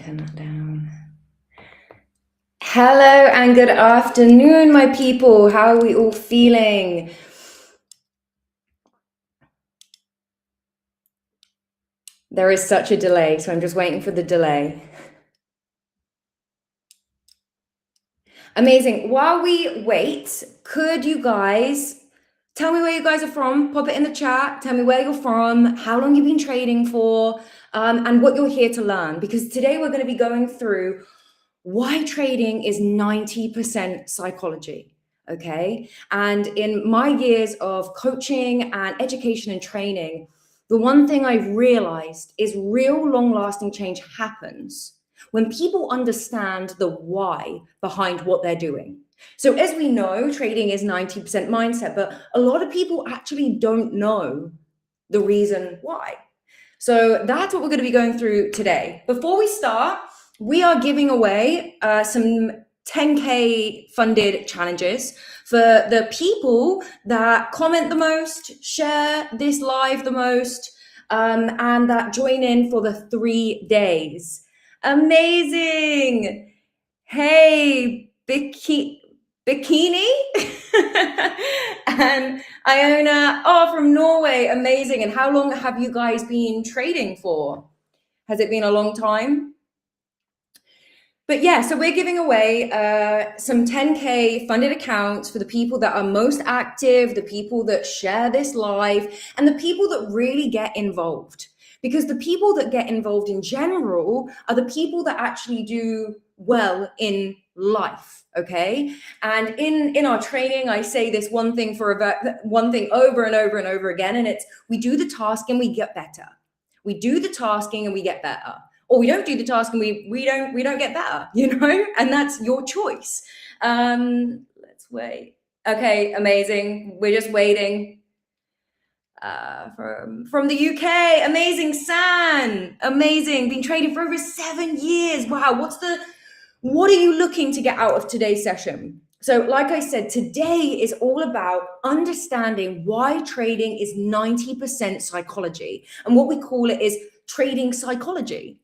turn that down. Hello and good afternoon, my people. How are we all feeling? There is such a delay, so I'm just waiting for the delay. Amazing. While we wait, could you guys tell me where you guys are from? Pop it in the chat. Tell me where you're from, how long you've been trading for, and what you're here to learn. Because today we're going to be going through why trading is 90% psychology. Okay. And in my years of coaching and education and training, the one thing I've realized is real long lasting change happens when people understand the why behind what they're doing. So, as we know, trading is 90% mindset, but a lot of people actually don't know the reason why. So, that's what we're going to be going through today. Before we start, we are giving away some 10K funded challenges for the people that comment the most, share this live the most, and that join in for the 3 days. Amazing. Hey, Bikini and Iona, from Norway. Amazing. And how long have you guys been trading for? Has it been a long time? But yeah, so we're giving away some 10K funded accounts for the people that are most active, the people that share this live, and the people that really get involved. Because the people that get involved in general are the people that actually do well in life, okay? And in our training, I say this one thing over and over and over again, and it's we do the task and we get better. We do the tasking and we get better. Or we don't do the task and we don't get better, you know, and that's your choice. Let's wait. Okay, amazing. We're just waiting. From the UK, amazing. San, amazing. Been trading for over 7 years. Wow, what are you looking to get out of today's session? So, like I said, today is all about understanding why trading is 90% psychology, and what we call it is trading psychology.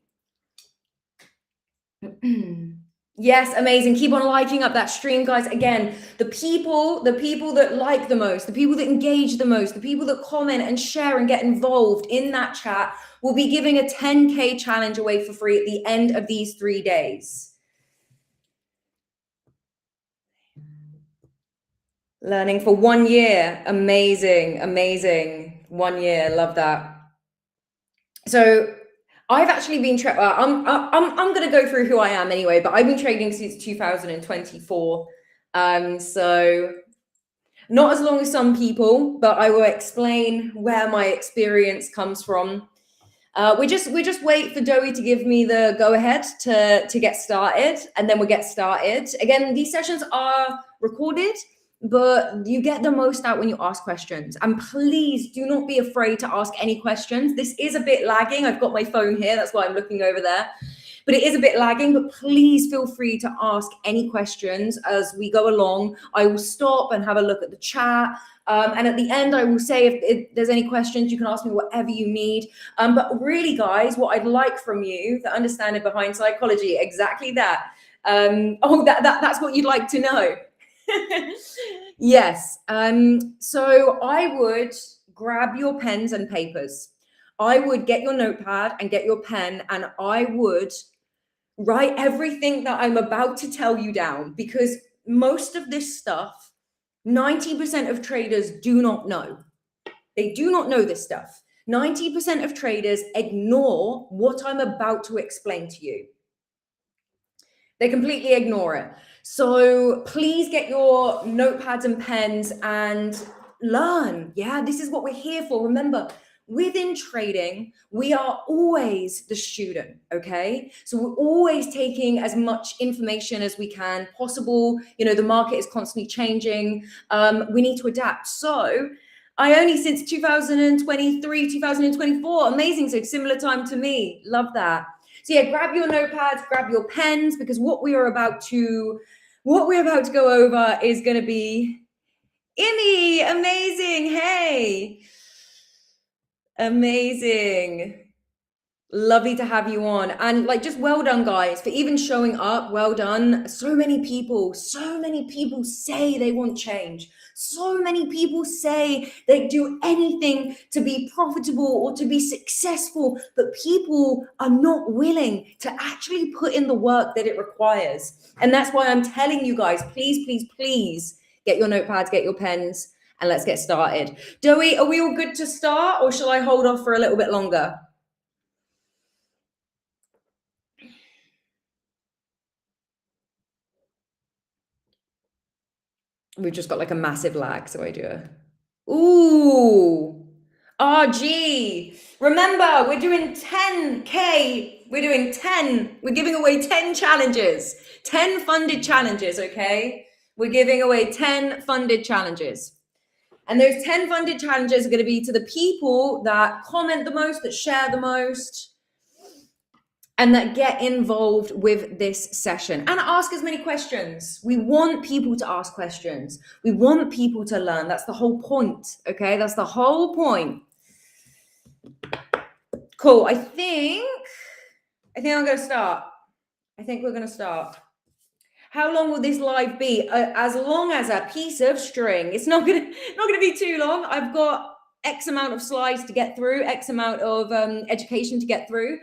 Yes, amazing. Keep on liking up that stream, guys. Again, the people that like the most, the people that engage the most, the people that comment and share and get involved in that chat will be giving a 10K challenge away for free at the end of these 3 days. Learning for 1 year. Amazing, amazing. 1 year, love that. So I've actually been I'm going to go through who I am anyway, but I've been trading since 2024. So not as long as some people, but I will explain where my experience comes from. We just wait for Joey to give me the go ahead to get started, and then we'll get started. Again, these sessions are recorded, but you get the most out when you ask questions. And please do not be afraid to ask any questions. This is a bit lagging. I've got my phone here, that's why I'm looking over there. But it is a bit lagging, but please feel free to ask any questions as we go along. I will stop and have a look at the chat. And at the end, I will say if there's any questions, you can ask me whatever you need. But really, guys, what I'd like from you, the understanding behind psychology, exactly that. That's what you'd like to know. Yes. So I would grab your pens and papers. I would get your notepad and get your pen, and I would write everything that I'm about to tell you down, because most of this stuff, 90% of traders do not know. They do not know this stuff. 90% of traders ignore what I'm about to explain to you. They completely ignore it. So please get your notepads and pens and learn. Yeah, this is what we're here for. Remember, within trading, we are always the student, okay? So we're always taking as much information as we can possible. You know, the market is constantly changing. We need to adapt. So I only since 2023, 2024, amazing. So similar time to me. Love that. So yeah, grab your notepads, grab your pens, because what we're about to go over is going to be Imi. Amazing. Hey. Amazing. Lovely to have you on. And like, just well done, guys, for even showing up. Well done. So many people say they want change. So many people say they do anything to be profitable or to be successful, but people are not willing to actually put in the work that it requires. And that's why I'm telling you guys, please, please, please get your notepads, get your pens, and let's get started. Doey, are we all good to start, or shall I hold off for a little bit longer? We've just got like a massive lag, so I do it. Ooh, RG. Remember, we're doing 10K. We're doing 10. We're giving away 10 challenges, 10 funded challenges, okay? We're giving away 10 funded challenges. And those 10 funded challenges are going to be to the people that comment the most, that share the most, and that get involved with this session and ask as many questions. We want people to ask questions. We want people to learn. That's the whole point, okay? That's the whole point. Cool. I think I'm going to start. I think we're going to start. How long will this live be? As long as a piece of string. It's not going to be too long. I've got X amount of slides to get through, X amount of education to get through.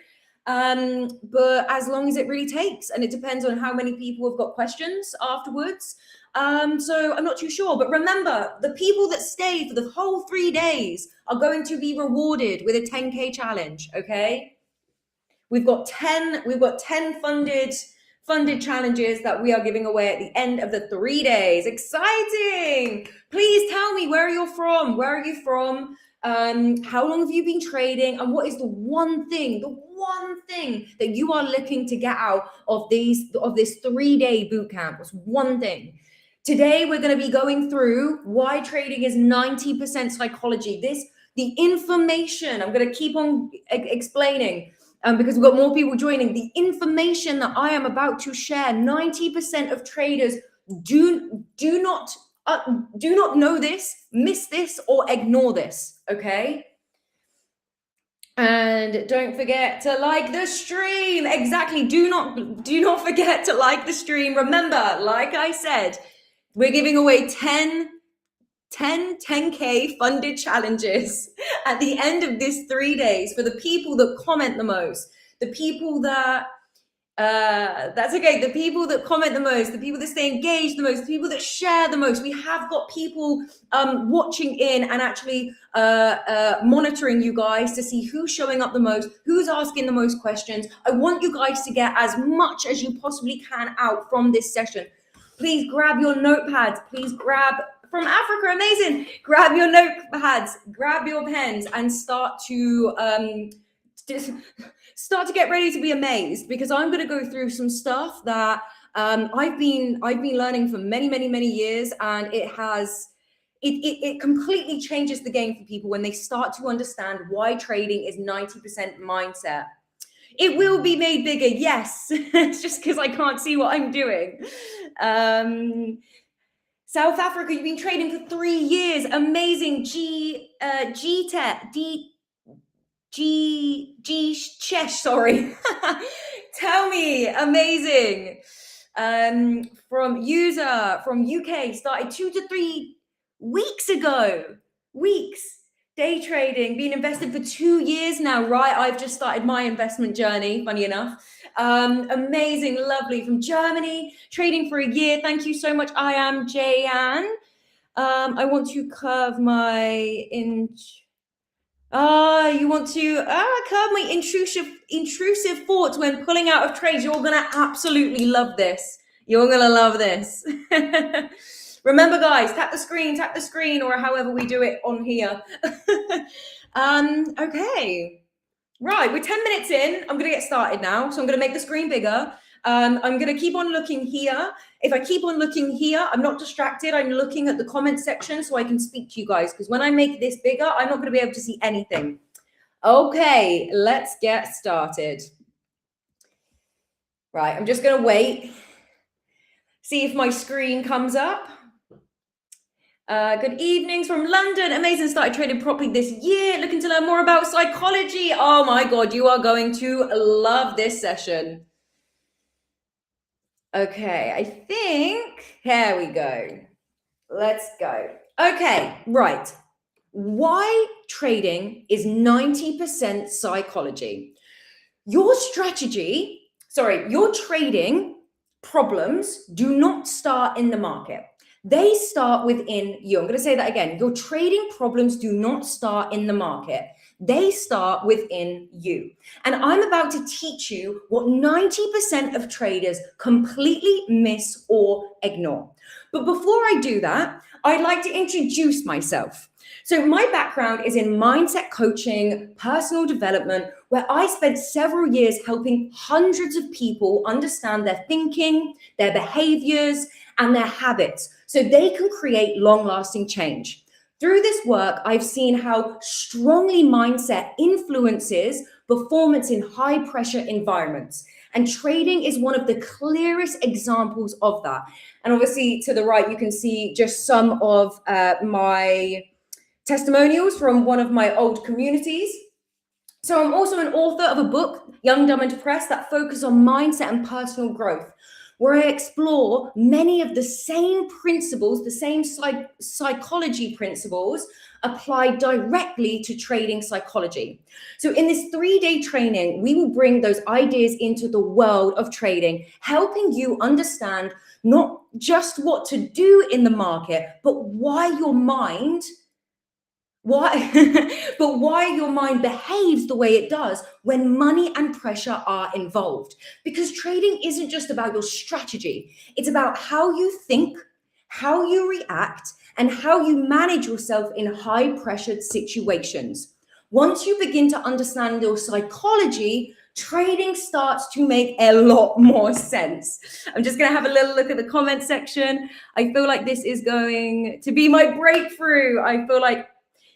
But as long as it really takes, and it depends on how many people have got questions afterwards. So I'm not too sure, but remember, the people that stay for the whole 3 days are going to be rewarded with a 10K challenge. Okay, we've got 10 funded challenges that we are giving away at the end of the 3 days. Exciting! Please tell me where you're from. Where are you from? How long have you been trading? And what is the one thing that you are looking to get out of this 3-day boot camp? What's one thing? Today, we're going to be going through why trading is 90% psychology. The information, I'm going to keep on explaining because we've got more people joining. The information that I am about to share, 90% of traders do not know this, miss this, or ignore this, okay? And don't forget to like the stream. Exactly. Do not forget to like the stream. Remember, like I said, we're giving away 10K funded challenges at the end of this 3 days for the people that comment the most, the people that that's okay. The people that comment the most, the people that stay engaged the most, the people that share the most. We have got people watching in and actually monitoring you guys to see who's showing up the most, who's asking the most questions. I want you guys to get as much as you possibly can out from this session. Please grab your notepads. Please grab from Africa, amazing. Grab your notepads, grab your pens, and start to get ready to be amazed, because I'm going to go through some stuff that I've been learning for many years, and it completely changes the game for people when they start to understand why trading is 90% mindset. It will be made bigger, yes. It's just because I can't see what I'm doing. South Africa, you've been trading for 3 years. Amazing. Chesh, sorry. Tell me, amazing. From user from UK, started 2 to 3 weeks ago. Day trading, been invested for 2 years now, right? I've just started my investment journey, funny enough. Amazing, lovely. From Germany, trading for a year. Thank you so much. I am Jayan. I want to curve my you want to curb my intrusive thoughts when pulling out of trades. You're gonna absolutely love this. You're gonna love this. Remember, guys, tap the screen, or however we do it on here. Okay. Right, we're 10 minutes in. I'm gonna get started now. So I'm gonna make the screen bigger. I'm gonna keep on looking here. If I keep on looking here, I'm not distracted. I'm looking at the comment section so I can speak to you guys, because when I make this bigger, I'm not gonna be able to see anything. Okay, let's get started. Right, I'm just gonna wait, see if my screen comes up. Good evenings from London. Amazing. Started trading properly this year. Looking to learn more about psychology. Oh my God, you are going to love this session. Okay, I think, here we go. Let's go. Okay, right. Why trading is 90% psychology. Your trading problems do not start in the market. They start within you. I'm going to say that again. Your trading problems do not start in the market. They start within you. And I'm about to teach you what 90% of traders completely miss or ignore. But before I do that, I'd like to introduce myself. So my background is in mindset coaching, personal development, where I spent several years helping hundreds of people understand their thinking, their behaviors, and their habits so they can create long-lasting change. Through this work, I've seen how strongly mindset influences performance in high-pressure environments. And trading is one of the clearest examples of that. And obviously, to the right, you can see just some of my testimonials from one of my old communities. So I'm also an author of a book, Young, Dumb and Depressed, that focuses on mindset and personal growth, where I explore many of the same principles, the same psychology principles applied directly to trading psychology. So in this 3-day training, we will bring those ideas into the world of trading, helping you understand not just what to do in the market, but why your mind behaves the way it does when money and pressure are involved. Because trading isn't just about your strategy. It's about how you think, how you react, and how you manage yourself in high-pressured situations. Once you begin to understand your psychology, trading starts to make a lot more sense. I'm just going to have a little look at the comment section. I feel like this is going to be my breakthrough. I feel like,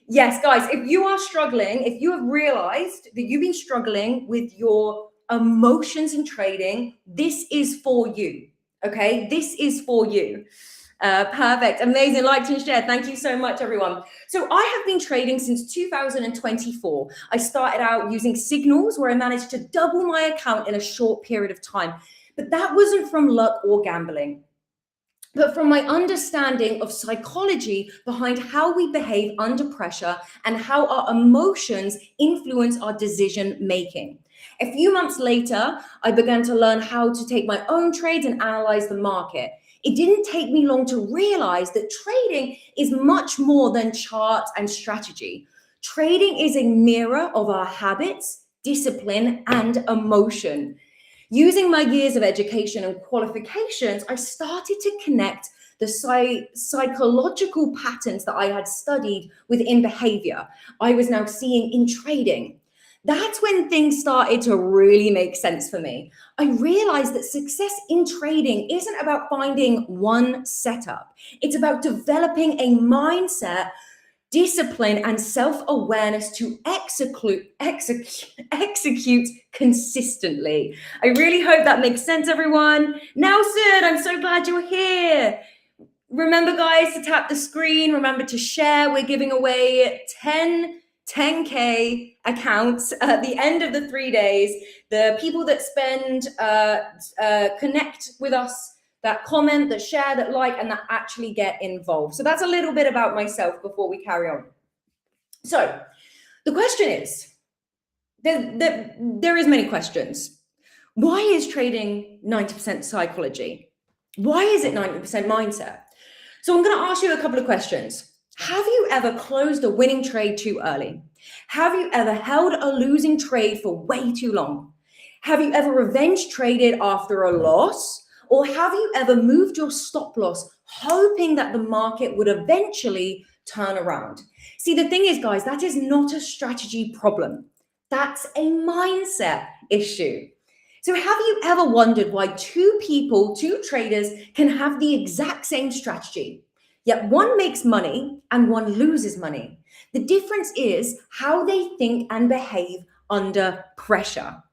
yes, guys, if you are struggling, if you have realized that you've been struggling with your emotions in trading, this is for you, okay? This is for you. Perfect, amazing, liked and shared. Thank you so much, everyone. So I have been trading since 2024. I started out using signals where I managed to double my account in a short period of time. But that wasn't from luck or gambling, but from my understanding of psychology behind how we behave under pressure and how our emotions influence our decision making. A few months later, I began to learn how to take my own trades and analyze the market. It didn't take me long to realize that trading is much more than charts and strategy. Trading is a mirror of our habits, discipline, and emotion. Using my years of education and qualifications, I started to connect the psychological patterns that I had studied within behavior I was now seeing in trading. That's when things started to really make sense for me. I realized that success in trading isn't about finding one setup. It's about developing a mindset, discipline, and self-awareness to execute consistently. I really hope that makes sense, everyone. Nelson, I'm so glad you're here. Remember, guys, to tap the screen. Remember to share. We're giving away 10K accounts at the end of the 3 days. The people that connect with us, that comment, that share, that like, and that actually get involved. So that's a little bit about myself before we carry on. So the question is, there is many questions. Why is trading 90% psychology? Why is it 90% mindset? So I'm going to ask you a couple of questions. Have you ever closed a winning trade too early? Have you ever held a losing trade for way too long? Have you ever revenge traded after a loss? Or have you ever moved your stop loss hoping that the market would eventually turn around? See, the thing is, guys, that is not a strategy problem. That's a mindset issue. So have you ever wondered why two traders can have the exact same strategy, yet one makes money and one loses money? The difference is how they think and behave under pressure.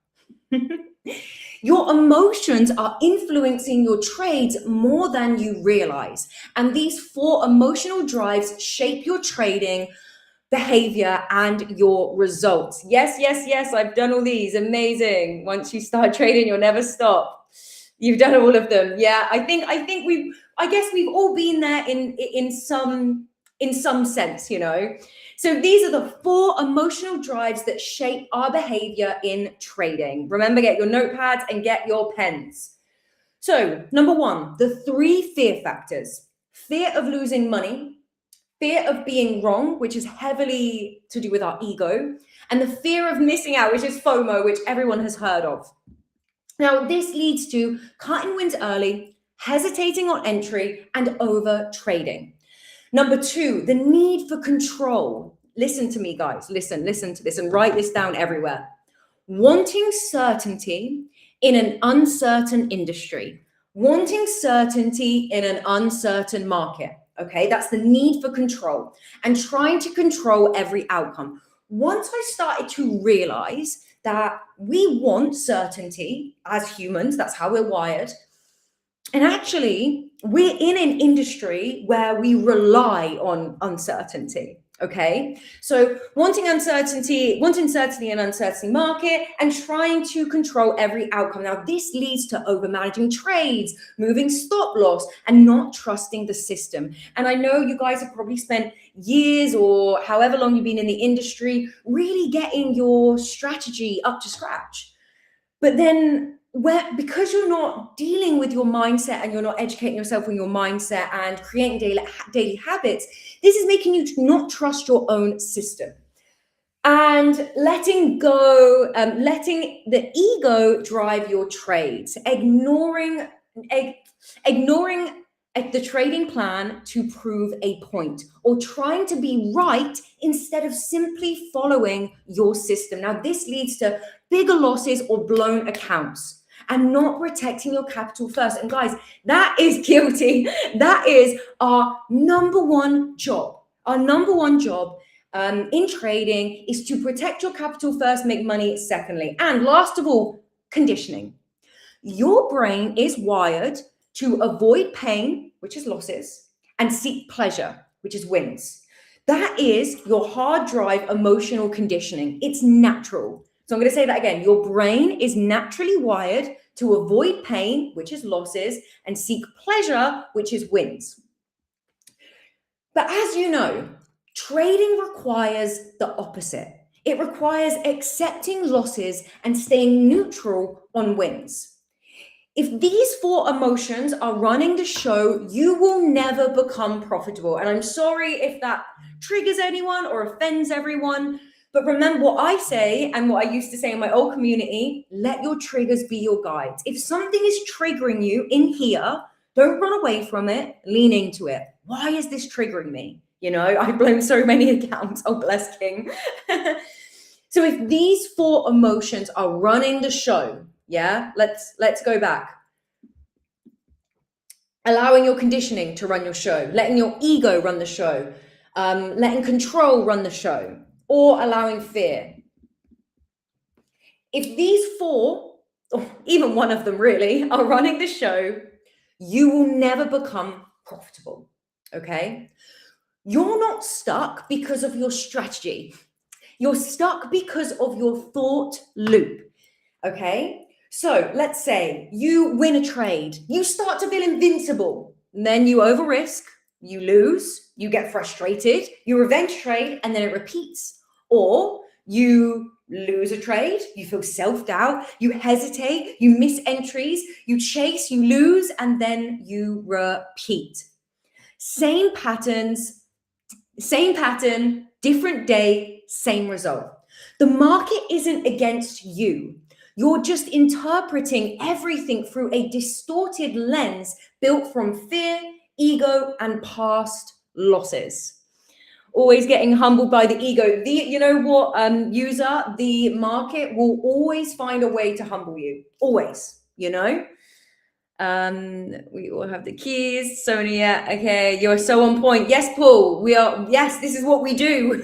Your emotions are influencing your trades more than you realize. And these 4 emotional drives shape your trading behavior and your results. Yes, yes, yes, I've done all these. Amazing. Once you start trading, you'll never stop. You've done all of them. Yeah, I guess we've all been there in some sense, you know. So these are the 4 emotional drives that shape our behavior in trading. Remember, get your notepads and get your pens. So, number 1, the 3 fear factors. Fear of losing money, fear of being wrong, which is heavily to do with our ego, and the fear of missing out, which is FOMO, which everyone has heard of. Now, this leads to cutting wins early, hesitating on entry, and over trading. Number 2, the need for control. Listen to me, guys. Listen to this and write this down everywhere. Wanting certainty in an uncertain industry. Wanting certainty in an uncertain market. Okay, that's the need for control and trying to control every outcome. Once I started to realize that we want certainty as humans, that's how we're wired. And actually, we're in an industry where we rely on uncertainty. Okay, so wanting certainty in an uncertain market and trying to control every outcome. Now, this leads to over managing trades, moving stop loss, and not trusting the system. And I know you guys have probably spent years or however long you've been in the industry really getting your strategy up to scratch. But then because you're not dealing with your mindset and you're not educating yourself on your mindset and creating daily habits, this is making you not trust your own system. And letting go, letting the ego drive your trades, ignoring the trading plan to prove a point, or trying to be right instead of simply following your system. Now, this leads to bigger losses or blown accounts and not protecting your capital first. And guys, that is guilty. That is our number one job. Our number one job in trading is to protect your capital first, make money secondly. And last of all, conditioning. Your brain is wired to avoid pain, which is losses, and seek pleasure, which is wins. That is your hard drive emotional conditioning. It's natural. So I'm going to say that again. Your brain is naturally wired to avoid pain, which is losses, and seek pleasure, which is wins. But as you know, trading requires the opposite. It requires accepting losses and staying neutral on wins. If these 4 emotions are running the show, you will never become profitable. And I'm sorry if that triggers anyone or offends everyone. But remember what I say and what I used to say in my old community, let your triggers be your guides. If something is triggering you in here, don't run away from it, lean into it. Why is this triggering me? You know, I blown so many accounts. Oh, bless King. So if these 4 emotions are running the show, yeah, let's go back. Allowing your conditioning to run your show, letting your ego run the show, letting control run the show, or allowing fear. If these 4, or even one of them really, are running the show, you will never become profitable, okay? You're not stuck because of your strategy. You're stuck because of your thought loop, okay? So let's say you win a trade, you start to feel invincible, and then you over risk, you lose, you get frustrated, you revenge trade, and then it repeats. Or you lose a trade, you feel self-doubt, you hesitate, you miss entries, you chase, you lose, and then you repeat. Same pattern, different day, same result. The market isn't against you. You're just interpreting everything through a distorted lens built from fear, ego, and past losses. Always getting humbled by the ego. You know what, user? The market will always find a way to humble you. Always, you know? We all have the keys. Sonia, okay, you're so on point. Yes, Paul, yes, this is what we do.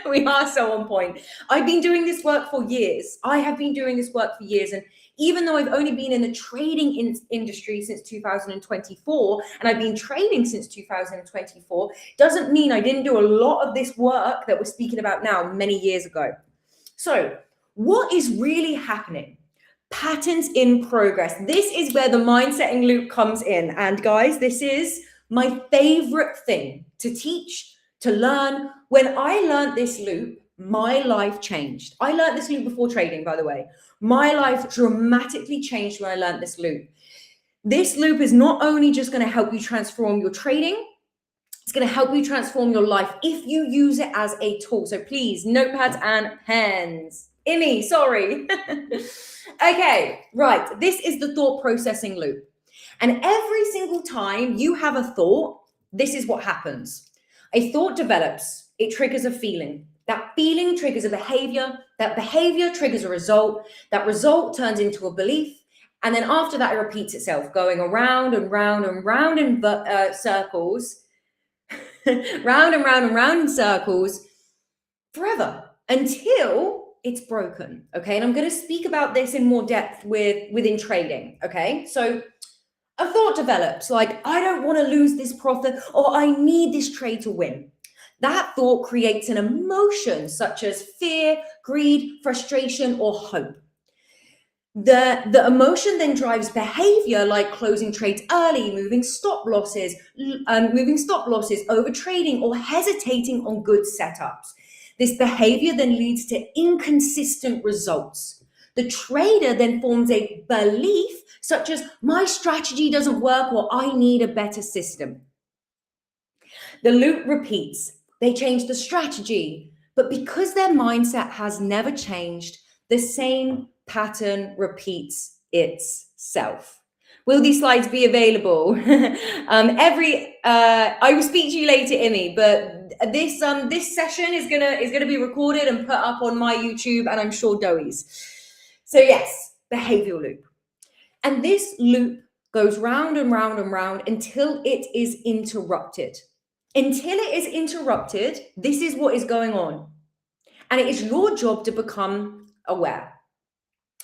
We are so on point. I've been doing this work for years. I have been doing this work for years. And even though I've only been in the trading industry since 2024, and I've been trading since 2024, doesn't mean I didn't do a lot of this work that we're speaking about now many years ago. So what is really happening? Patterns in progress. This is where the mindsetting loop comes in. And guys, this is my favorite thing to teach, to learn. When I learned this loop, my life changed. I learned this loop before trading, by the way. My life dramatically changed when I learned this loop. This loop is not only just going to help you transform your trading, it's going to help you transform your life if you use it as a tool. So please, notepads and pens. Imi, sorry. Okay, right. This is the thought processing loop. And every single time you have a thought, this is what happens. A thought develops. It triggers a feeling. That feeling triggers a behavior. That behavior triggers a result. That result turns into a belief. And then after that, it repeats itself, going around and round and round in circles, round and round and round in circles forever until it's broken. Okay. And I'm going to speak about this in more depth within trading. Okay. So a thought develops like, I don't want to lose this profit, or I need this trade to win. That thought creates an emotion such as fear, greed, frustration, or hope. The emotion then drives behavior like closing trades early, moving stop losses, over trading, or hesitating on good setups. This behavior then leads to inconsistent results. The trader then forms a belief such as, my strategy doesn't work, or I need a better system. The loop repeats. They change the strategy, but because their mindset has never changed, the same pattern repeats itself. Will these slides be available? I will speak to you later, Imi, but this session is gonna be recorded and put up on my YouTube, and I'm sure Doe's. So yes, behavioral loop. And this loop goes round and round and round until it is interrupted. Until it is interrupted, this is what is going on. And it is your job to become aware.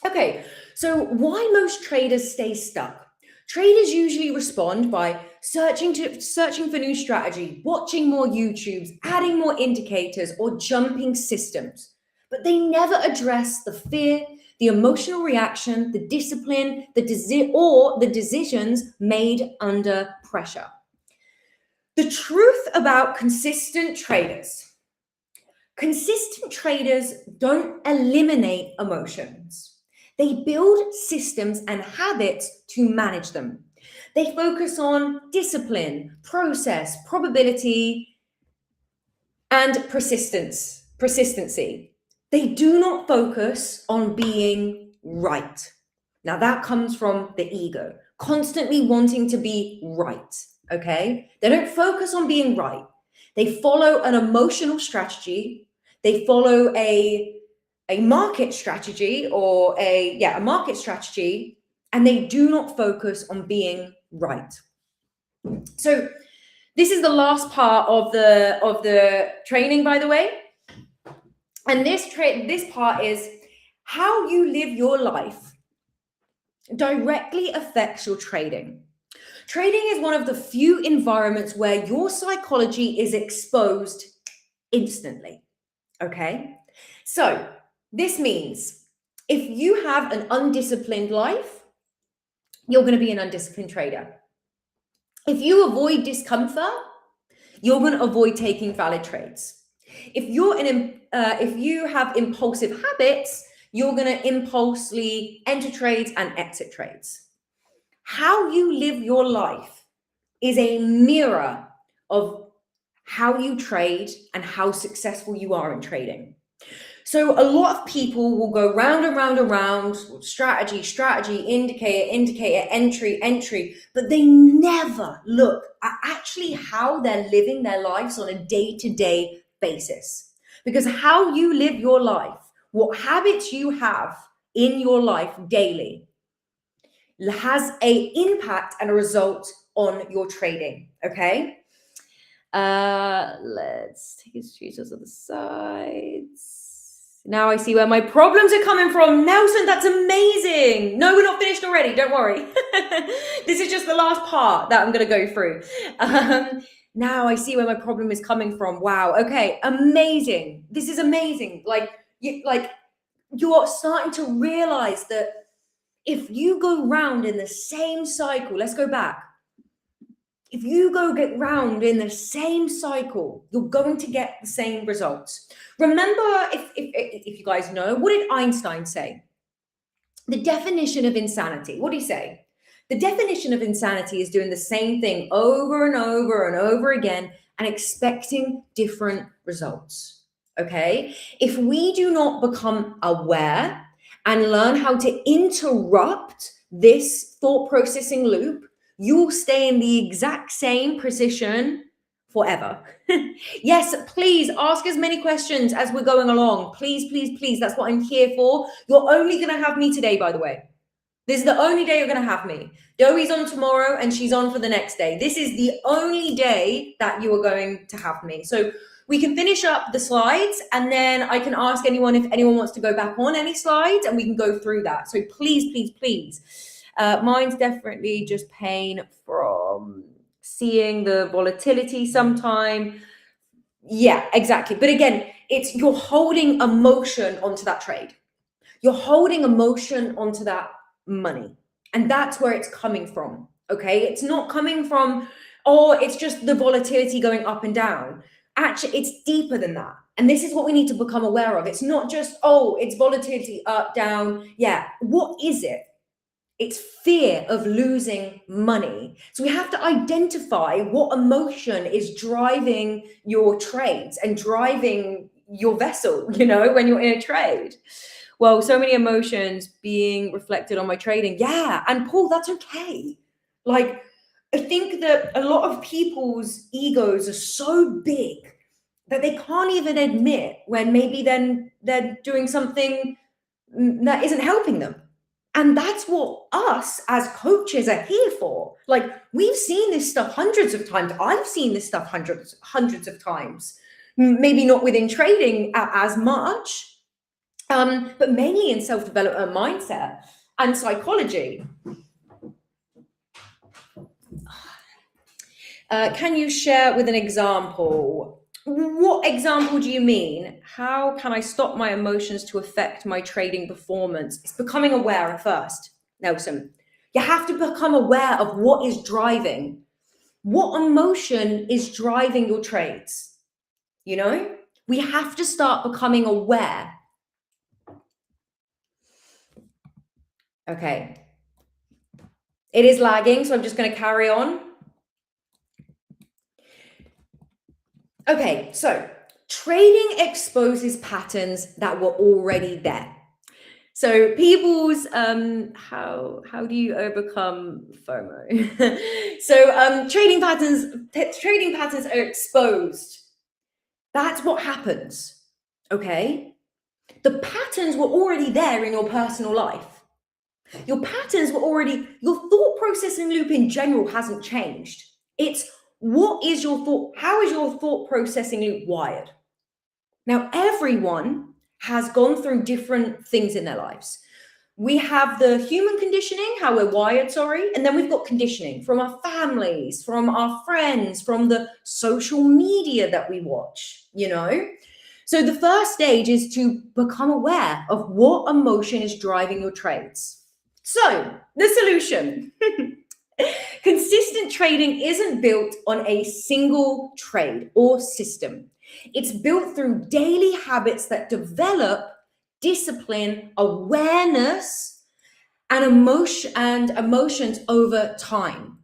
Okay, so why most traders stay stuck? Traders usually respond by searching for new strategy, watching more YouTubes, adding more indicators, or jumping systems. But they never address the fear, the emotional reaction, the discipline, or the decisions made under pressure. The truth about consistent traders don't eliminate emotions. They build systems and habits to manage them. They focus on discipline, process, probability, and persistency. They do not focus on being right. Now that comes from the ego, constantly wanting to be right, okay? They don't focus on being right. They follow an emotional strategy. They follow a market strategy or a market strategy, and they do not focus on being right. So this is the last part of the training, by the way. And this part is how you live your life directly affects your trading. Trading is one of the few environments where your psychology is exposed instantly. Okay? So this means if you have an undisciplined life, you're going to be an undisciplined trader. If you avoid discomfort, you're going to avoid taking valid trades. If you have impulsive habits, you're going to impulsively enter trades and exit trades. How you live your life is a mirror of how you trade and how successful you are in trading. So a lot of people will go round and round and round, strategy, indicator, entry, but they never look at actually how they're living their lives on a day-to-day basis. Because how you live your life, what habits you have in your life daily, has an impact and a result on your trading, okay? Let's take his shoes on the sides. Now I see where my problems are coming from. Nelson, that's amazing. No, we're not finished already. Don't worry. This is just the last part that I'm going to go through. Now I see where my problem is coming from. Wow. Okay. Amazing. This is amazing. You're starting to realize that if you go round in the same cycle, let's go back. If you get round in the same cycle, you're going to get the same results. Remember, if you guys know, what did Einstein say? The definition of insanity, what did he say? The definition of insanity is doing the same thing over and over and over again and expecting different results, okay? If we do not become aware and learn how to interrupt this thought processing loop, you'll stay in the exact same position forever. Yes, please ask as many questions as we're going along. Please, please, please. That's what I'm here for. You're only going to have me today, by the way. This is the only day you're going to have me. Doe's on tomorrow and she's on for the next day. This is the only day that you are going to have me. So we can finish up the slides and then I can ask anyone if anyone wants to go back on any slides and we can go through that. So please, please, please. Mine's definitely just pain from seeing the volatility sometime. Yeah, exactly. But again, it's you're holding emotion onto that trade. You're holding emotion onto that money. And that's where it's coming from. Okay. It's not coming from, oh, it's just the volatility going up and down. Actually, it's deeper than that. And this is what we need to become aware of. It's not just, oh, it's volatility up, down. Yeah. What is it? It's fear of losing money. So we have to identify what emotion is driving your trades and driving your vessel, when you're in a trade. Well, so many emotions being reflected on my trading. Yeah. And Paul, that's okay. I think that a lot of people's egos are so big that they can't even admit when maybe then they're doing something that isn't helping them. And that's what us as coaches are here for. We've seen this stuff hundreds of times. I've seen this stuff hundreds of times. Maybe not within trading as much, but mainly in self-development mindset and psychology. Can you share with an example? What example do you mean? How can I stop my emotions to affect my trading performance? It's becoming aware at first, Nelson. You have to become aware of what is driving. What emotion is driving your trades? We have to start becoming aware. Okay. It is lagging, so I'm just going to carry on. Okay, so trading exposes patterns that were already there. So people's, how do you overcome FOMO? So trading patterns are exposed. That's what happens, okay? The patterns were already there in your personal life. Your patterns were already, your thought processing loop in general hasn't changed. It's what is your thought? How is your thought processing loop wired? Now, everyone has gone through different things in their lives. We have the human conditioning, how we're wired, and then we've got conditioning from our families, from our friends, from the social media that we watch, So the first stage is to become aware of what emotion is driving your trades. So the solution. Consistent trading isn't built on a single trade or system. It's built through daily habits that develop discipline, awareness, and emotions over time.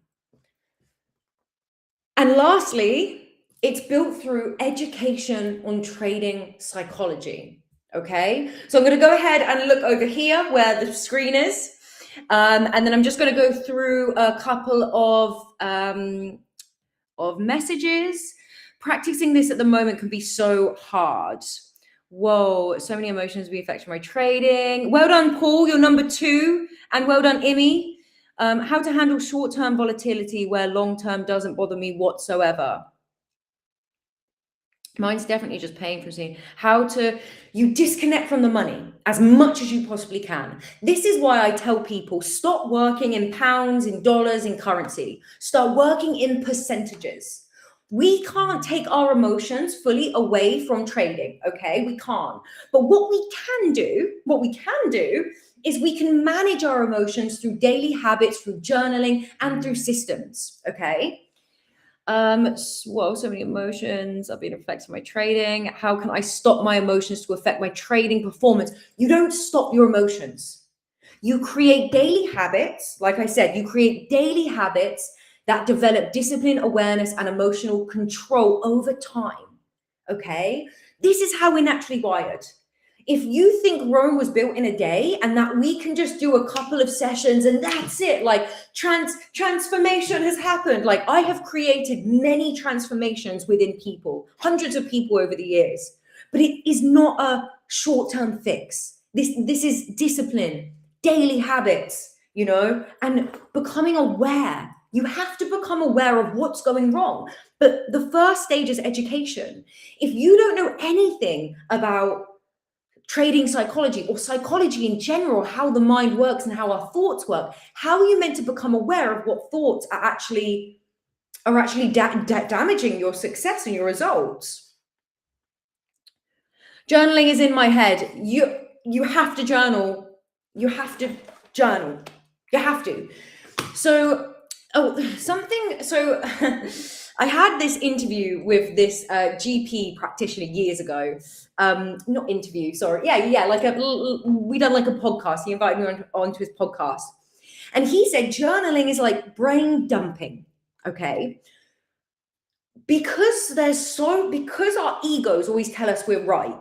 And lastly, it's built through education on trading psychology. Okay, so I'm going to go ahead and look over here where the screen is. And then I'm just going to go through a couple of messages. Practicing this at the moment can be so hard. Whoa, so many emotions be affecting my trading. Well done, Paul, you're number 2. And well done, Imi. How to handle short-term volatility where long-term doesn't bother me whatsoever. Mine's definitely just paying for seeing how to, you disconnect from the money as much as you possibly can. This is why I tell people, stop working in pounds, in dollars, in currency. Start working in percentages. We can't take our emotions fully away from trading, okay? We can't. But what we can do is we can manage our emotions through daily habits, through journaling, and through systems, okay? So many emotions are being affected by my trading. How can I stop my emotions to affect my trading performance? You don't stop your emotions. You create daily habits. Like I said, you create daily habits that develop discipline, awareness, and emotional control over time. Okay? This is how we're naturally wired. If you think Rome was built in a day and that we can just do a couple of sessions and that's it, like transformation has happened. Like I have created many transformations within people, hundreds of people over the years, but it is not a short-term fix. This is discipline, daily habits, and becoming aware. You have to become aware of what's going wrong. But the first stage is education. If you don't know anything about trading psychology or psychology in general, how the mind works and how our thoughts work, how are you meant to become aware of what thoughts are actually damaging your success and your results? Journaling is in my head. You have to journal. You have to journal. You have to. So I had this interview with this GP practitioner years ago. Not interview, sorry. Yeah. We done like a podcast. He invited me onto his podcast. And he said journaling is like brain dumping, okay? Because our egos always tell us we're right,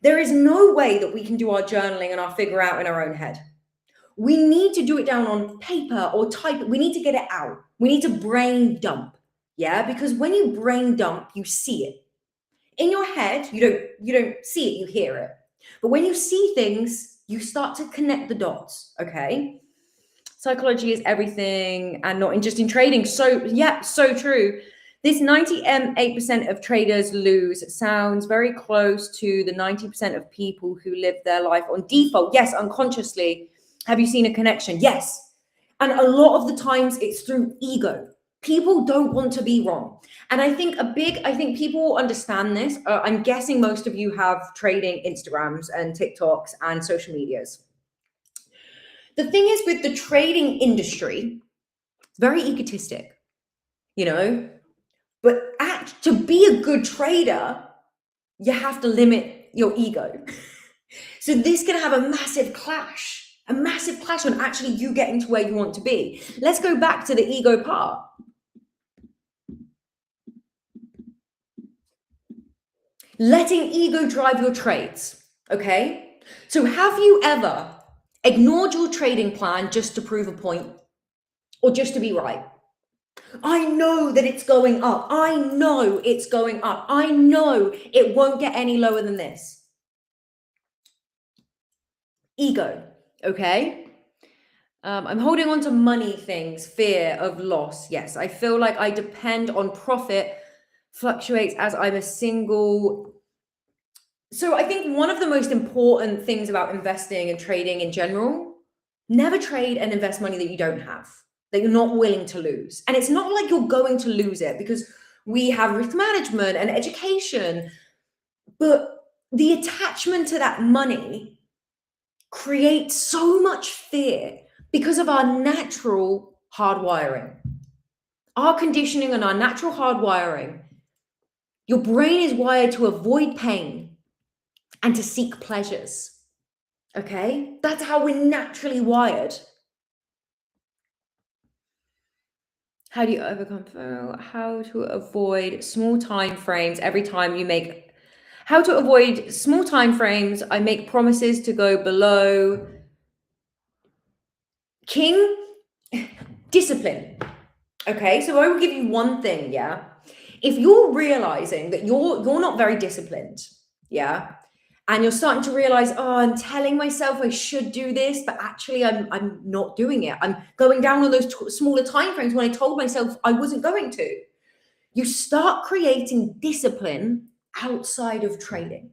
there is no way that we can do our journaling and our figure out in our own head. We need to do it down on paper or type it. We need to get it out. We need to brain dump. Yeah, because when you brain dump, you see it. In your head, you don't see it, you hear it. But when you see things, you start to connect the dots, okay? Psychology is everything and not just in trading. So, yeah, so true. This 98% of traders lose sounds very close to the 90% of people who live their life on default. Yes, unconsciously. Have you seen a connection? Yes. And a lot of the times it's through ego. People don't want to be wrong. And I think people will understand this. I'm guessing most of you have trading Instagrams and TikToks and social medias. The thing is with the trading industry, it's very egotistic, but to be a good trader, you have to limit your ego. So this can have a massive clash on actually you getting to where you want to be. Let's go back to the ego part. Letting ego drive your trades, okay? So have you ever ignored your trading plan just to prove a point or just to be right? I know that it's going up. I know it's going up. I know it won't get any lower than this. Ego, okay? I'm holding on to money things, fear of loss. Yes, I feel like I depend on profit, fluctuates as I'm a single. So I think one of the most important things about investing and trading in general, never trade and invest money that you don't have, that you're not willing to lose. And it's not like you're going to lose it because we have risk management and education, but the attachment to that money creates so much fear because of our natural hardwiring, our conditioning and our natural hardwiring. Your brain is wired to avoid pain and to seek pleasures. Okay? That's how we're naturally wired. How do you overcome? How to avoid small time frames every time you make. How to avoid small time frames. I make promises to go below. King, discipline. Okay, so I will give you one thing, yeah? If you're realizing that you're not very disciplined, yeah, and you're starting to realize, oh, I'm telling myself I should do this, but actually I'm not doing it. I'm going down on those smaller time frames when I told myself I wasn't going to. You start creating discipline outside of trading.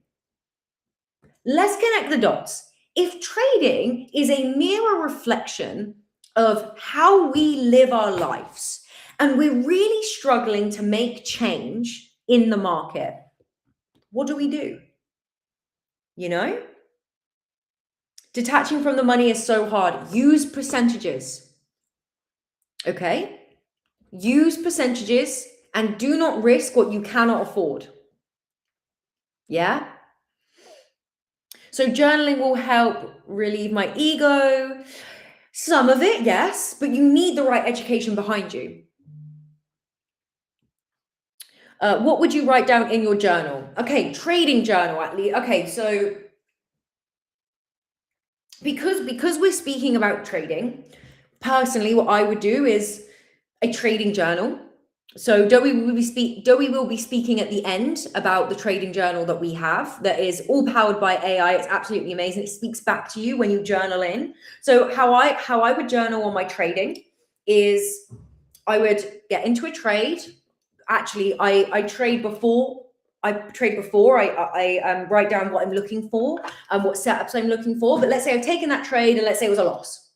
Let's connect the dots. If trading is a mirror reflection of how we live our lives, and we're really struggling to make change in the market, what do we do? You know? Detaching from the money is so hard. Use percentages. Okay? Use percentages and do not risk what you cannot afford. Yeah? So journaling will help relieve my ego. Some of it, yes, but you need the right education behind you. What would you write down in your journal? Okay, trading journal at least. Okay, so because we're speaking about trading, personally, what I would do is a trading journal. So Dowie will be speaking at the end about the trading journal that we have that is all powered by AI. It's absolutely amazing. It speaks back to you when you journal in. So how I would journal on my trading is I would get into a trade. Actually, I trade before. I write down what I'm looking for and what setups I'm looking for. But let's say I've taken that trade and let's say it was a loss.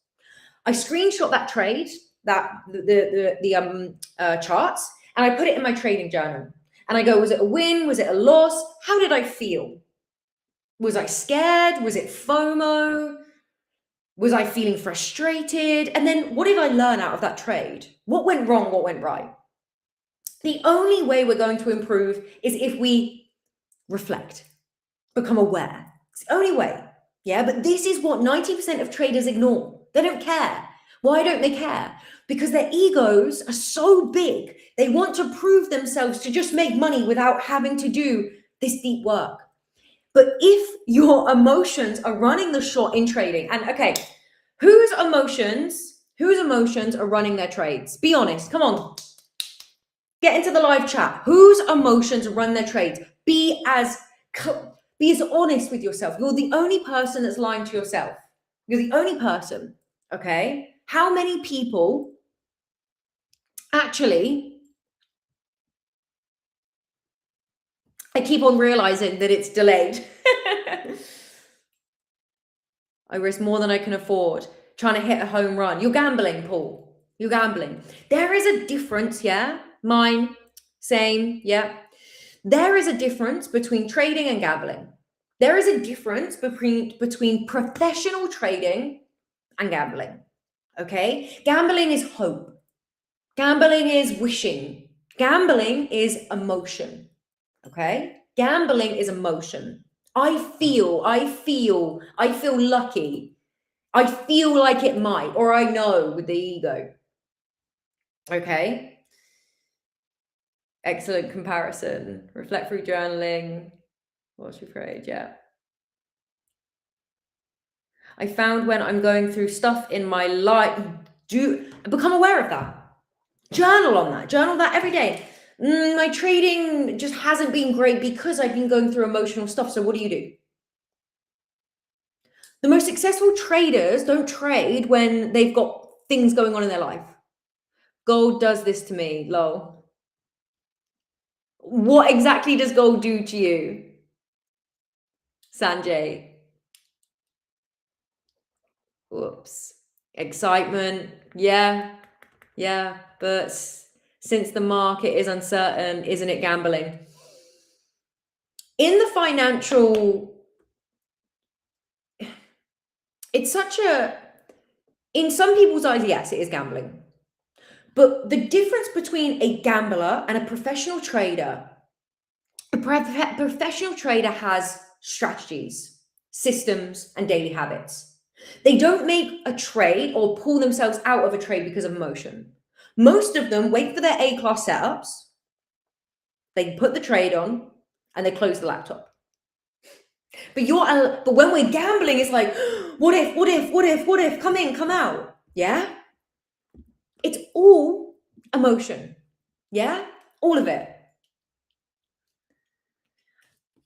I screenshot that trade, the charts, and I put it in my trading journal. And I go, was it a win? Was it a loss? How did I feel? Was I scared? Was it FOMO? Was I feeling frustrated? And then what did I learn out of that trade? What went wrong? What went right? The only way we're going to improve is if we reflect, become aware. It's the only way. Yeah, but this is what 90% of traders ignore. They don't care. Why don't they care? Because their egos are so big. They want to prove themselves to just make money without having to do this deep work. But if your emotions are running the shot in trading, and okay, whose emotions are running their trades? Be honest. Come on. Get into the live chat. Whose emotions run their trades? Be as honest with yourself. You're the only person that's lying to yourself. You're the only person, okay? How many people actually, I keep on realizing that it's delayed. I risk more than I can afford, trying to hit a home run. You're gambling, Paul. You're gambling. There is a difference, yeah? Mine, same, yeah. There is a difference between trading and gambling. There is a difference between professional trading and gambling, okay? Gambling is hope. Gambling is wishing. Gambling is emotion, okay? Gambling is emotion. I feel lucky. I feel like it might, or I know with the ego, okay? Excellent comparison. Reflect through journaling. What's your phrase? Yeah. I found when I'm going through stuff in my life, become aware of that. Journal on that. Journal that every day. My trading just hasn't been great because I've been going through emotional stuff. So what do? The most successful traders don't trade when they've got things going on in their life. Gold does this to me, lol. What exactly does gold do to you, Sanjay? Whoops. Excitement. Yeah. But since the market is uncertain, isn't it gambling? In the financial, it's in some people's eyes, yes, it is gambling. But the difference between a gambler and a professional trader, a professional trader has strategies, systems, and daily habits. They don't make a trade or pull themselves out of a trade because of emotion. Most of them wait for their A-class setups, they put the trade on, and they close the laptop. But when we're gambling, it's like, what if, come in, come out. Yeah? It's all emotion. Yeah? All of it.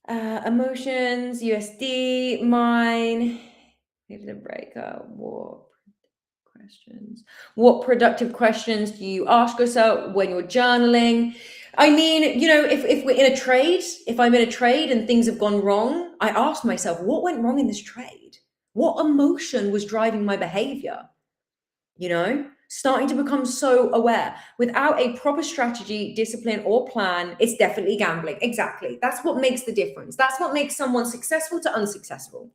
Emotions, USD, mine. Maybe the breakout. What productive questions do you ask yourself when you're journaling? I mean, you know, if we're in a trade, if I'm in a trade and things have gone wrong, I ask myself, what went wrong in this trade? What emotion was driving my behavior? You know, starting to become so aware. Without a proper strategy, discipline, or plan, it's definitely gambling. Exactly. That's what makes the difference. That's what makes someone successful to unsuccessful.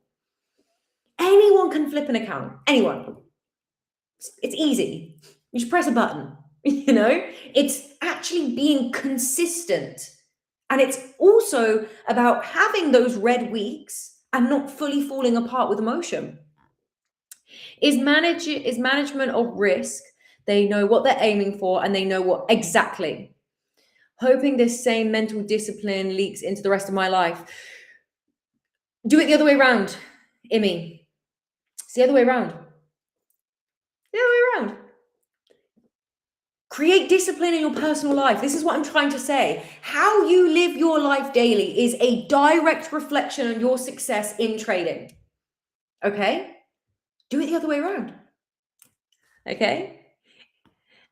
Anyone can flip an account. Anyone. It's easy. You just press a button. You know, it's actually being consistent. And it's also about having those red weeks and not fully falling apart with emotion. Is management of risk. They know what they're aiming for and they know what exactly. Hoping this same mental discipline leaks into the rest of my life. Do it the other way around, Imi. It's the other way around. The other way around. Create discipline in your personal life. This is what I'm trying to say. How you live your life daily is a direct reflection on your success in trading. Okay? Do it the other way around. Okay?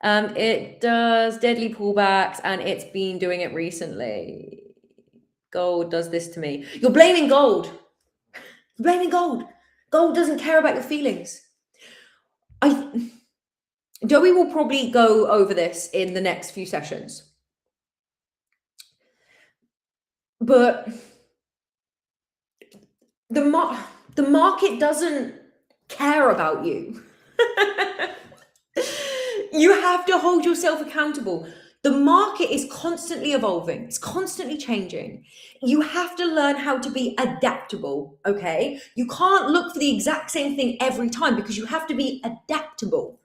It does deadly pullbacks and it's been doing it recently. Gold does this to me. You're blaming gold. You're blaming gold. Gold doesn't care about your feelings. Joey will probably go over this in the next few sessions. But the market doesn't care about you. You have to hold yourself accountable. The market is constantly evolving. It's constantly changing. You have to learn how to be adaptable, okay? You can't look for the exact same thing every time because you have to be adaptable.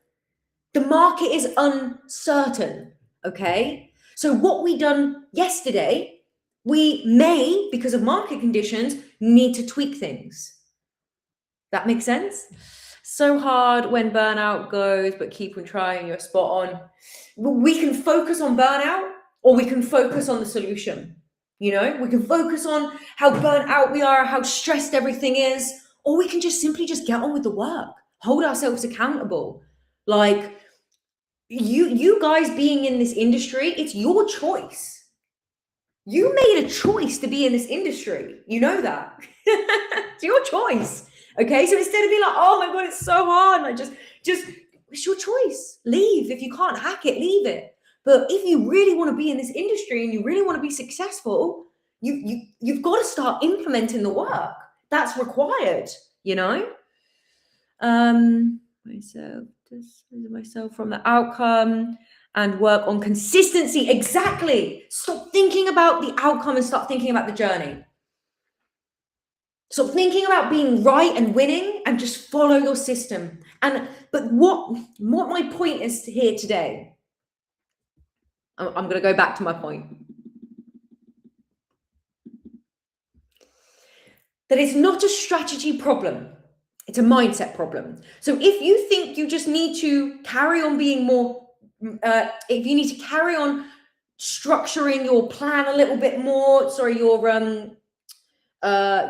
The market is uncertain, okay? So what we done yesterday, we may, because of market conditions, need to tweak things. That makes sense? So hard when burnout goes, but keep on trying, you're spot on. We can focus on burnout or we can focus on the solution. You know, we can focus on how burnt out we are, how stressed everything is, or we can just simply just get on with the work, hold ourselves accountable. Like you guys being in this industry, it's your choice. You made a choice to be in this industry. You know that. It's your choice. Okay, so instead of being like, oh my God, it's so hard, like just it's your choice. Leave. If you can't hack it, leave it. But if you really want to be in this industry and you really want to be successful, you've got to start implementing the work. That's required, you know? Myself from the outcome and work on consistency. Exactly. Stop thinking about the outcome and start thinking about the journey. Stop thinking about being right and winning and just follow your system. But what my point is here today, I'm going to go back to my point. That it's not a strategy problem. It's a mindset problem. So if you think you just need to carry on being more, if you need to carry on structuring your plan a little bit more,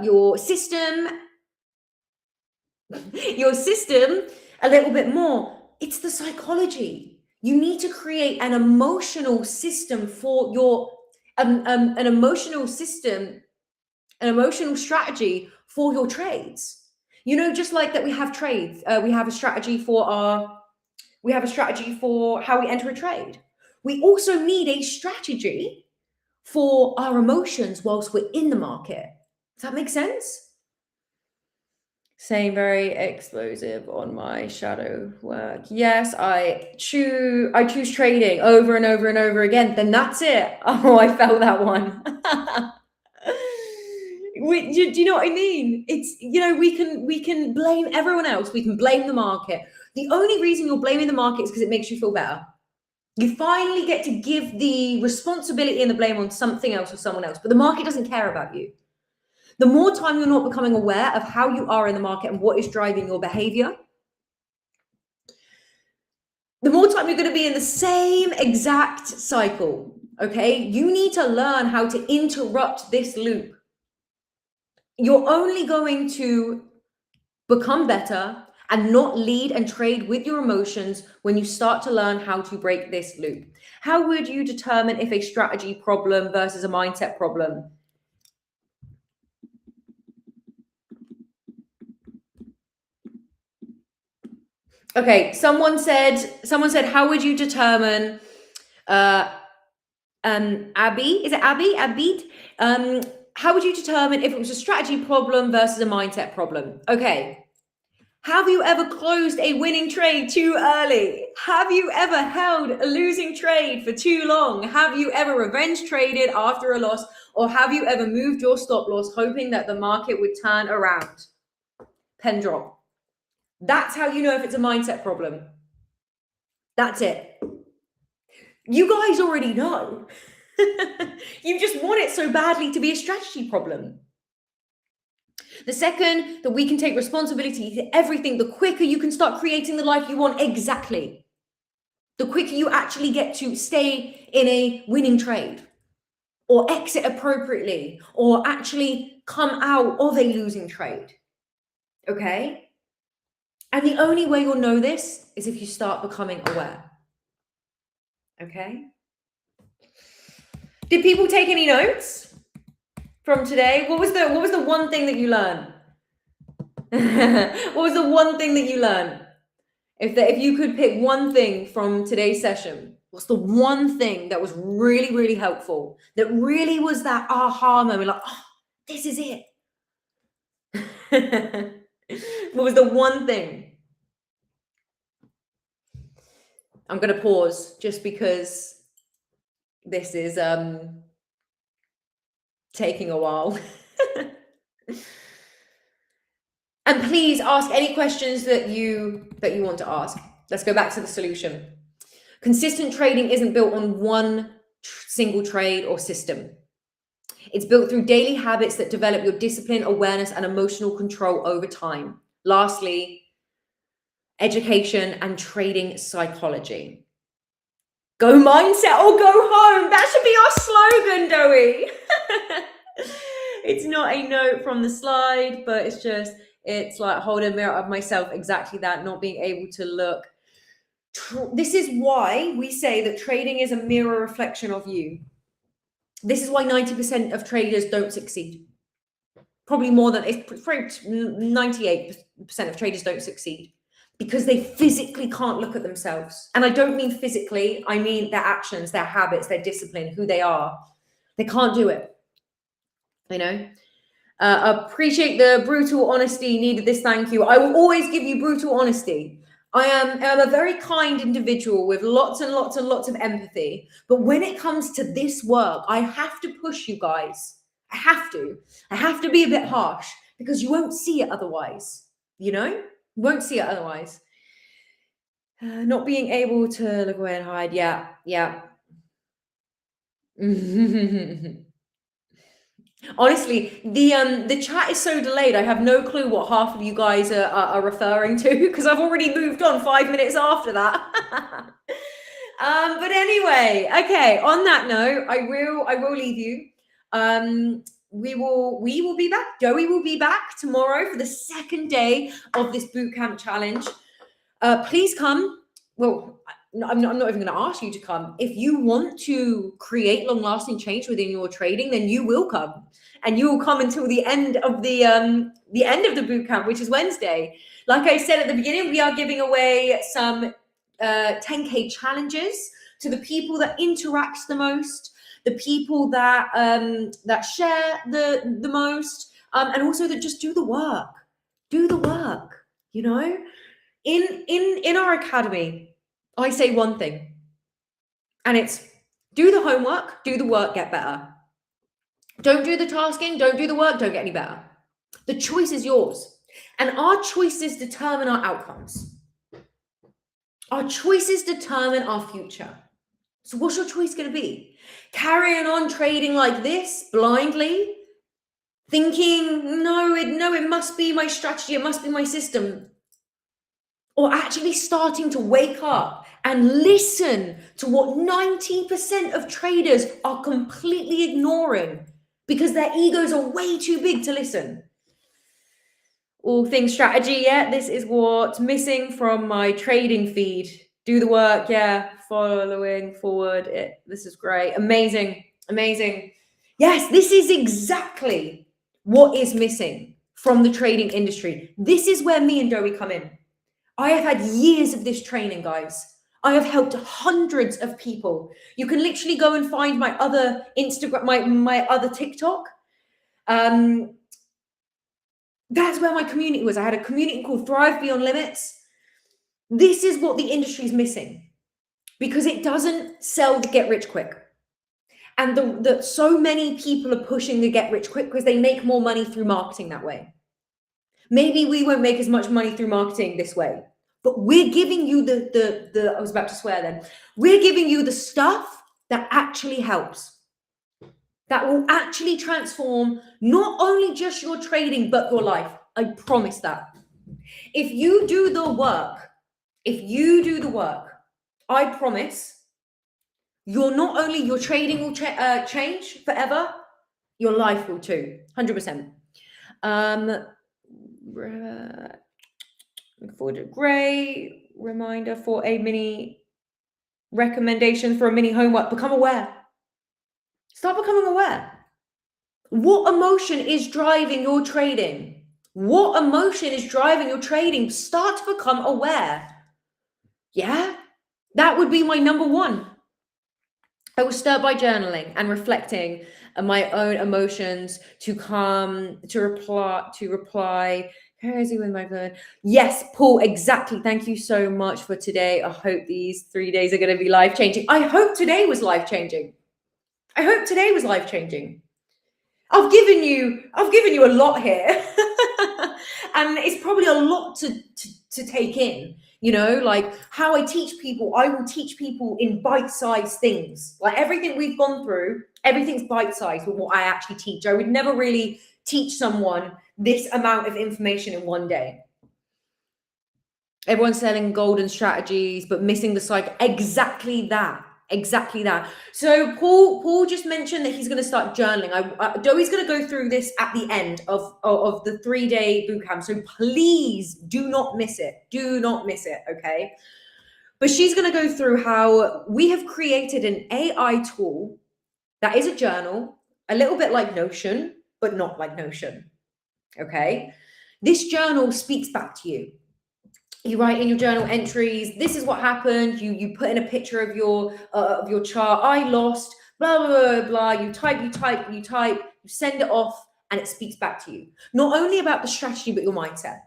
your system a little bit more, it's the psychology. You need to create an emotional system for your, an emotional strategy for your trades. You know, just like that we have trades, we have a strategy for how we enter a trade. We also need a strategy for our emotions whilst we're in the market. Does that make sense? Saying very explosive on my shadow work. Yes, I choose trading over and over and over again. Then that's it. Oh, I felt that one. Do you know what I mean? It's, you know, we can blame everyone else. We can blame the market. The only reason you're blaming the market is because it makes you feel better. You finally get to give the responsibility and the blame on something else or someone else, but the market doesn't care about you. The more time you're not becoming aware of how you are in the market and what is driving your behavior, the more time you're going to be in the same exact cycle. Okay, you need to learn how to interrupt this loop. You're only going to become better and not lead and trade with your emotions when you start to learn how to break this loop? How would you determine if a strategy problem versus a mindset problem? Okay, someone said, how would you determine, Abby, is it Abby? Abid? How would you determine if it was a strategy problem versus a mindset problem? Okay. Have you ever closed a winning trade too early? Have you ever held a losing trade for too long? Have you ever revenge traded after a loss? Or have you ever moved your stop loss hoping that the market would turn around? Pen drop. That's how you know if it's a mindset problem. That's it. You guys already know. You just want it so badly to be a strategy problem. The second that we can take responsibility for everything, the quicker you can start creating the life you want. Exactly. The quicker you actually get to stay in a winning trade or exit appropriately or actually come out of a losing trade. Okay? And the only way you'll know this is if you start becoming aware. Okay? Did people take any notes from today? What was the one thing that you learned? What was the one thing that you learned? If you could pick one thing from today's session, what's the one thing that was really, really helpful? That really was that aha moment, like, oh, this is it. What was the one thing? I'm going to pause just because this is taking a while. And please ask any questions that you want to ask. Let's go back to the solution. Consistent trading isn't built on one single trade or system. It's built through daily habits that develop your discipline, awareness, and emotional control over time. Lastly, education and trading psychology. Go mindset or go home. That should be our slogan, Doey. It's not a note from the slide, but it's like holding a mirror of myself, exactly that, not being able to look. This is why we say that trading is a mirror reflection of you. This is why 90% of traders don't succeed. Probably more than, it's probably 98% of traders don't succeed because they physically can't look at themselves. And I don't mean physically, I mean their actions, their habits, their discipline, who they are. They can't do it, you know? Appreciate the brutal honesty. Needed this, thank you. I will always give you brutal honesty. I am a very kind individual with lots and lots and lots of empathy. But when it comes to this work, I have to push you guys. I have to be a bit harsh because you won't see it otherwise. You know, you won't see it otherwise. Not being able to look away and hide. Yeah. Honestly, the chat is so delayed. I have no clue what half of you guys are referring to because I've already moved on 5 minutes after that. But anyway, okay. On that note, I will leave you. We will be back. Joey will be back tomorrow for the second day of this bootcamp challenge. Please come. Well, I'm not even going to ask you to come. If you want to create long-lasting change within your trading, then you will come, and you will come until the end of the bootcamp, which is Wednesday. Like I said at the beginning, we are giving away some 10K challenges to the people that interact the most, the people that share the most, and also that just do the work. Do the work. You know, in our academy, I say one thing, and it's do the homework, do the work, get better. Don't do the tasking, don't do the work, don't get any better. The choice is yours. And our choices determine our outcomes. Our choices determine our future. So what's your choice going to be? Carrying on trading like this, blindly, thinking, no, it must be my strategy, it must be my system. Or actually starting to wake up and listen to what 90% of traders are completely ignoring because their egos are way too big to listen. All things strategy. Yeah, this is what's missing from my trading feed. Do the work. Yeah, following forward. This is great. Amazing. Amazing. Yes, this is exactly what is missing from the trading industry. This is where me and Dowie come in. I have had years of this training, guys. I have helped hundreds of people. You can literally go and find my other Instagram, my other TikTok. That's where my community was. I had a community called Thrive Beyond Limits. This is what the industry is missing because it doesn't sell the get rich quick. And so many people are pushing the get rich quick because they make more money through marketing that way. Maybe we won't make as much money through marketing this way, but we're giving you I was about to swear then. We're giving you the stuff that actually helps, that will actually transform not only just your trading, but your life. I promise that. If you do the work, I promise not only your trading will change forever, your life will too, 100%. Look forward to a great reminder for a mini recommendation for a mini homework. Become aware. Start becoming aware. What emotion is driving your trading? What emotion is driving your trading? Start to become aware. Yeah, that would be my number one. I will start by journaling and reflecting on my own emotions to reply. Where is he with my phone? Yes, Paul, exactly. Thank you so much for today. I hope these 3 days are going to be life-changing. I hope today was life-changing. I've given you a lot here. And it's probably a lot to take in, like how I teach people. I will teach people in bite-sized things. Like everything we've gone through, everything's bite-sized with what I actually teach. I would never really teach someone this amount of information in one day. Everyone's selling golden strategies, but missing the cycle. Exactly that. So Paul just mentioned that he's going to start journaling. Dowie's going to go through this at the end of the 3-day bootcamp. So please do not miss it. Okay. But she's going to go through how we have created an AI tool that is a journal, a little bit like Notion, but not like Notion. Okay. This journal speaks back to you. You write in your journal entries, this is what happened. You put in a picture of your chart. I lost, blah, blah, blah, blah. You type, you send it off, and it speaks back to you. Not only about the strategy, but your mindset.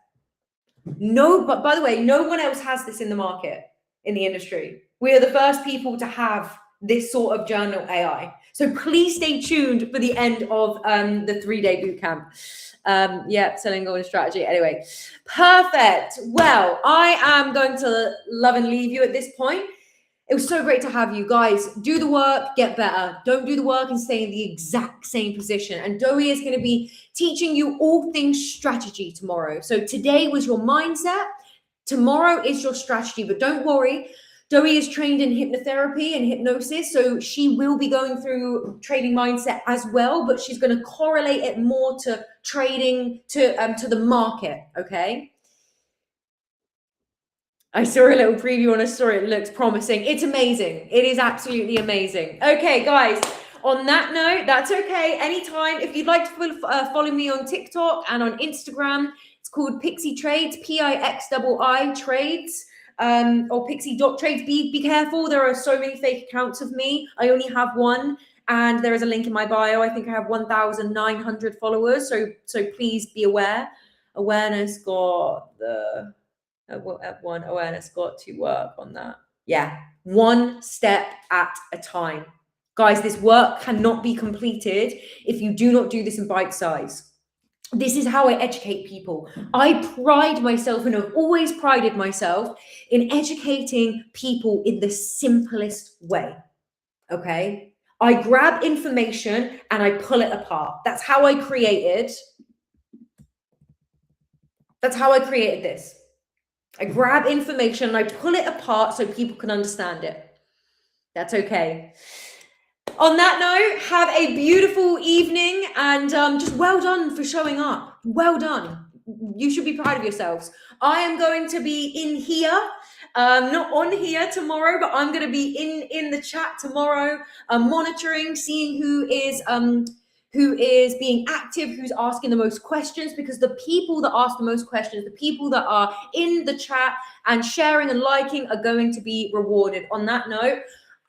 But by the way, no one else has this in the market, in the industry. We are the first people to have this sort of journal AI. So please stay tuned for the end of the 3-day bootcamp. Selling golden strategy. Anyway, perfect. Well, I am going to love and leave you at this point. It was so great to have you guys. Do the work, get better. Don't do the work and stay in the exact same position. And Dowie is going to be teaching you all things strategy tomorrow. So today was your mindset. Tomorrow is your strategy, but don't worry. Dowie is trained in hypnotherapy and hypnosis, so she will be going through trading mindset as well, but she's going to correlate it more to trading, to the market, okay? I saw a little preview on a story. It looks promising. It's amazing. It is absolutely amazing. Okay, guys, on that note, that's okay. Anytime, if you'd like to follow me on TikTok and on Instagram, it's called Pixii Trades, Pixii Trades. Or Pixii.trades. Be careful. There are so many fake accounts of me. I only have one, and there is a link in my bio. I think I have 1,900 followers. So please be aware. Awareness got to work on that. Yeah, one step at a time. Guys, this work cannot be completed if you do not do this in bite size. This is how I educate people. I pride myself and have always prided myself in educating people in the simplest way. Okay? I grab information and I pull it apart. That's how I created this. I grab information and I pull it apart so people can understand it. That's okay. On that note, have a beautiful evening and just well done for showing up. Well done. you should be proud of yourselves. I am going to be in here, not on here tomorrow, but I'm going to be in the chat tomorrow, monitoring, seeing who is being active, who's asking the most questions, because the people that ask the most questions, the people that are in the chat and sharing and liking are going to be rewarded. On that note,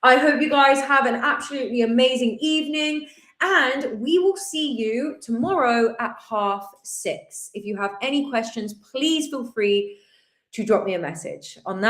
I hope you guys have an absolutely amazing evening, and we will see you tomorrow at 6:30. If you have any questions, please feel free to drop me a message. On that